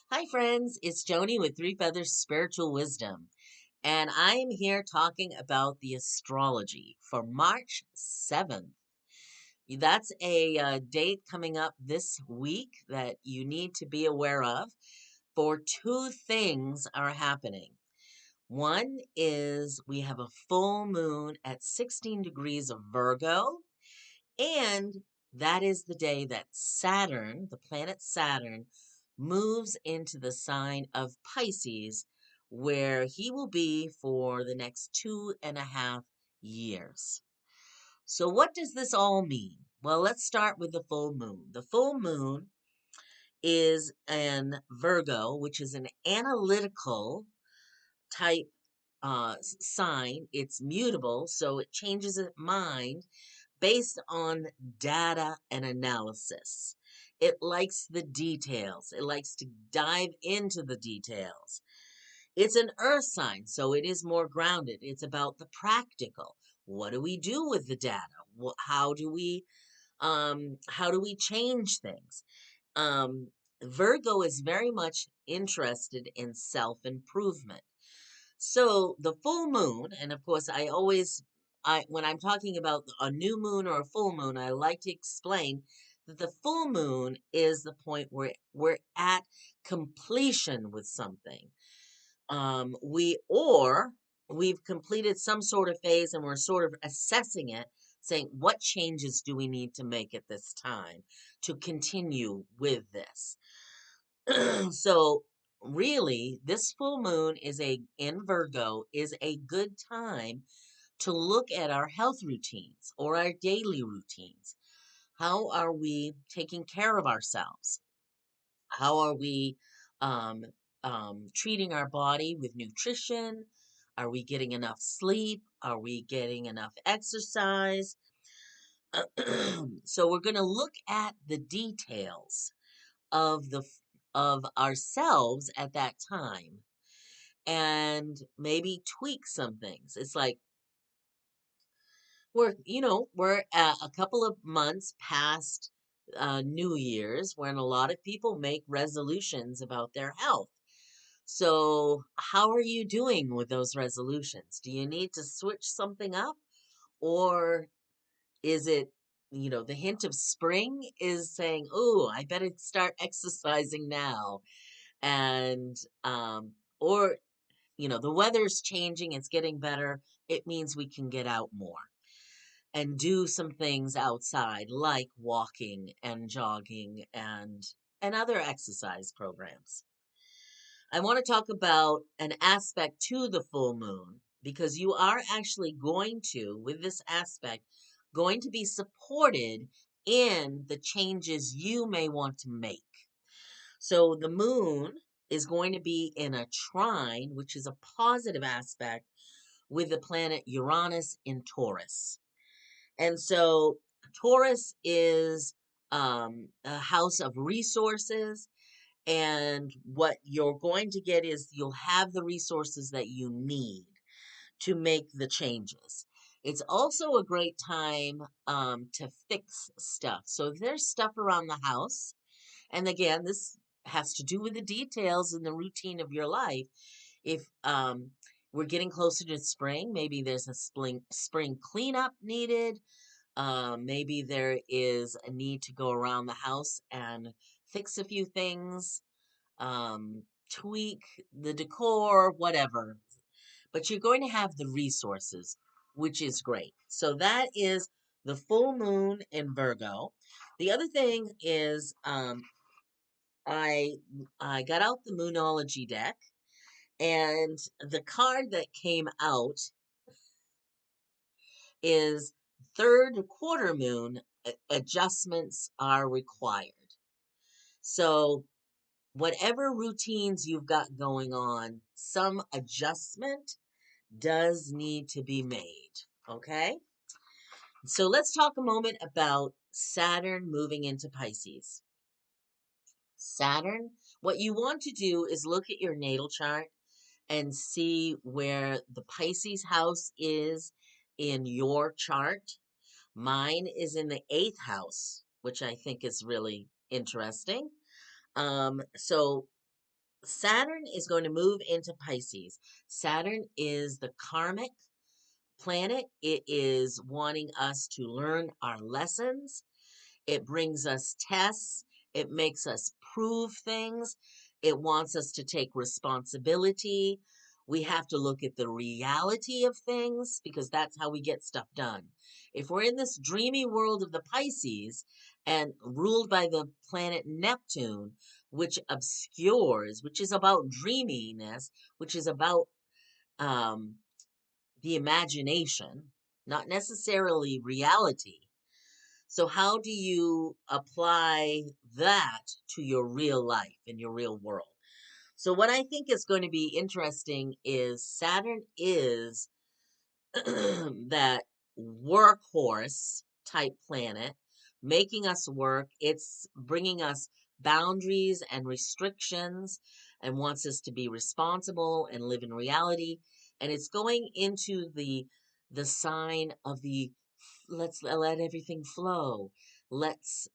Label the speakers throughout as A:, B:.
A: Hi, friends. It's Joni with Three Feathers Spiritual Wisdom, and I am here talking about the astrology for March 7th. That's a date coming up this week that you need to be aware of, for two things are happening. One is we have a full moon at 16 degrees of Virgo, and that is the day that Saturn, the planet Saturn, moves into the sign of Pisces, where he will be for the next 2.5 years. So, what does this all mean? Well, let's start with the full moon. The full moon is in Virgo, which is an analytical type sign. It's mutable, so it changes its mind based on data and analysis. It likes the details. It likes to dive into the details. It's an earth sign, so it is more grounded. It's about the practical. What do we do with the data? How do we change things? Um, Virgo is very much interested in self-improvement. So the full moon, and of course, I when I'm talking about a new moon or a full moon, I like to explain that the full moon is the point where we're at completion with something. We've completed some sort of phase and we're sort of assessing it, saying what changes do we need to make at this time to continue with this. So really, this full moon is a in Virgo is a good time to look at our health routines or our daily routines. How are we taking care of ourselves? How are we um, treating our body with nutrition? Are we getting enough sleep? Are we getting enough exercise? So we're going to look at the details of of ourselves at that time and maybe tweak some things. It's like we're a couple of months past New Year's, when a lot of people make resolutions about their health. So, how are you doing with those resolutions? Do you need to switch something up, or is it, the hint of spring is saying, "Oh, I better start exercising now," and or the weather's changing, it's getting better. It means we can get out more and do some things outside, like walking and jogging and other exercise programs. I want to talk about an aspect to the full moon, because you are actually going to, with this aspect, going to be supported in the changes you may want to make. So the moon is going to be in a trine, which is a positive aspect, with the planet Uranus in Taurus. And so Taurus is a house of resources. And what you're going to get is you'll have the resources that you need to make the changes. It's also a great time to fix stuff. So if there's stuff around the house, and again, this has to do with the details and the routine of your life. If we're getting closer to spring, maybe there's a spring cleanup needed. Maybe there is a need to go around the house and fix a few things, tweak the decor, whatever. But you're going to have the resources, which is great. So that is the full moon in Virgo. The other thing is I I got out the Moonology deck, and the card that came out is third quarter moon adjustments are required. So whatever routines you've got going on, some adjustment does need to be made. Okay? So let's talk a moment about Saturn moving into Pisces. Saturn, what you want to do is look at your natal chart and see where the Pisces house is in your chart. Mine is in the eighth house, which I think is really interesting. So Saturn is going to move into Pisces. Saturn is the karmic planet. It is wanting us to learn our lessons. It brings us tests. It makes us prove things. It wants us to take responsibility. We have to look at the reality of things because that's how we get stuff done. If we're in this dreamy world of the Pisces and ruled by the planet Neptune, which obscures, which is about dreaminess, which is about um, the imagination, not necessarily reality. So, how do you apply that to your real life and your real world? So, what I think is going to be interesting is Saturn is that workhorse type planet, making us work. It's bringing us boundaries and restrictions and wants us to be responsible and live in reality. And it's going into the sign of the let's let everything flow. Let's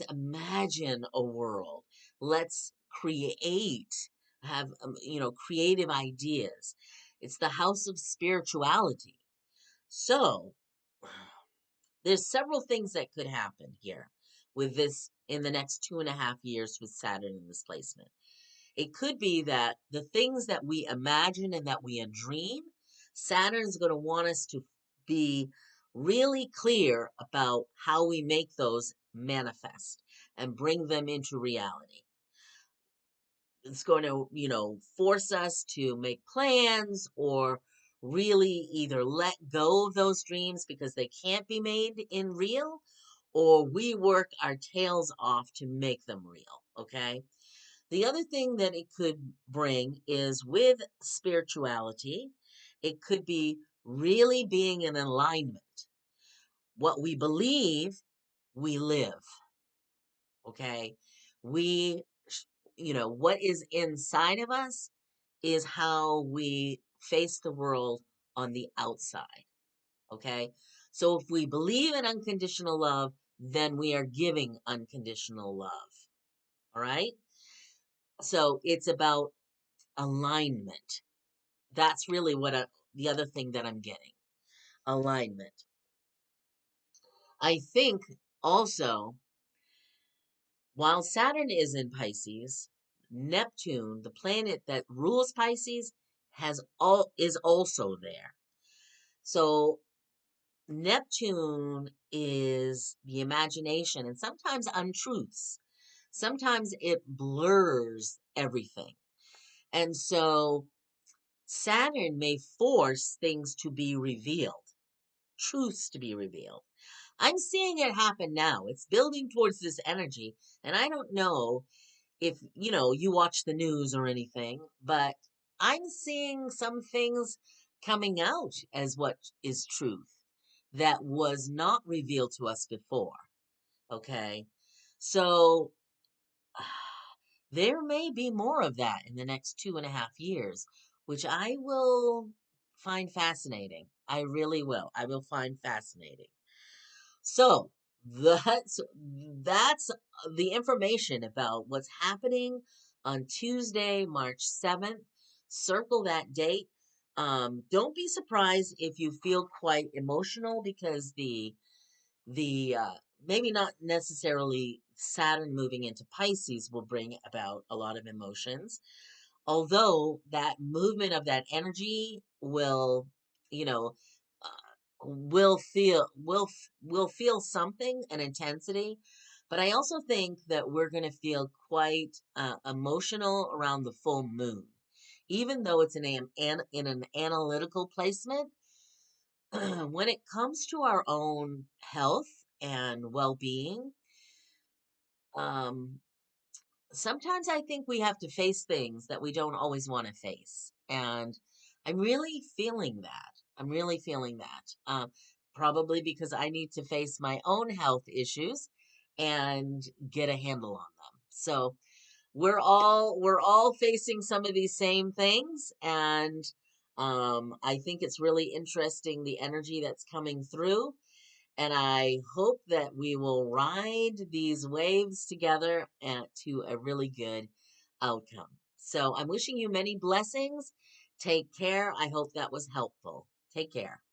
A: imagine a world. Let's create, have creative ideas. It's the house of spirituality. So there's several things that could happen here with this in the next 2.5 years with Saturn in this placement. It could be that the things that we imagine and that we dream, Saturn's going to want us to be really clear about how we make those manifest and bring them into reality. It's going to, force us to make plans or really either let go of those dreams because they can't be made in real, or we work our tails off to make them real. Okay. The other thing that it could bring is with spirituality, it could be really being in alignment. What we believe, we live. Okay. We, what is inside of us is how we face the world on the outside. Okay. So if we believe in unconditional love, then we are giving unconditional love. All right. So it's about alignment. That's really the other thing that I'm getting. Alignment. I think also, while Saturn is in Pisces, Neptune, the planet that rules Pisces, is also there. So Neptune is the imagination and sometimes untruths. Sometimes it blurs everything. And so Saturn may force things to be revealed, truths to be revealed. I'm seeing it happen now. It's building towards this energy. And I don't know if, you watch the news or anything, but I'm seeing some things coming out as what is truth that was not revealed to us before. Okay. So there may be more of that in the next 2.5 years, which I will find fascinating. I really will. I will find fascinating. So that's the information about what's happening on Tuesday, March 7th. Circle that date. Don't be surprised if you feel quite emotional because the maybe not necessarily Saturn moving into Pisces will bring about a lot of emotions, although that movement of that energy will, you know, will feel something, an intensity. But I also think that we're going to feel quite emotional around the full moon, even though it's in an analytical placement. When it comes to our own health and well-being, um, sometimes I think we have to face things that we don't always want to face. And I'm really feeling that. I'm really feeling that. Probably because I need to face my own health issues and get a handle on them. So we're all facing some of these same things, and I think it's really interesting the energy that's coming through. And I hope that we will ride these waves together to a really good outcome. So I'm wishing you many blessings. Take care. I hope that was helpful. Take care.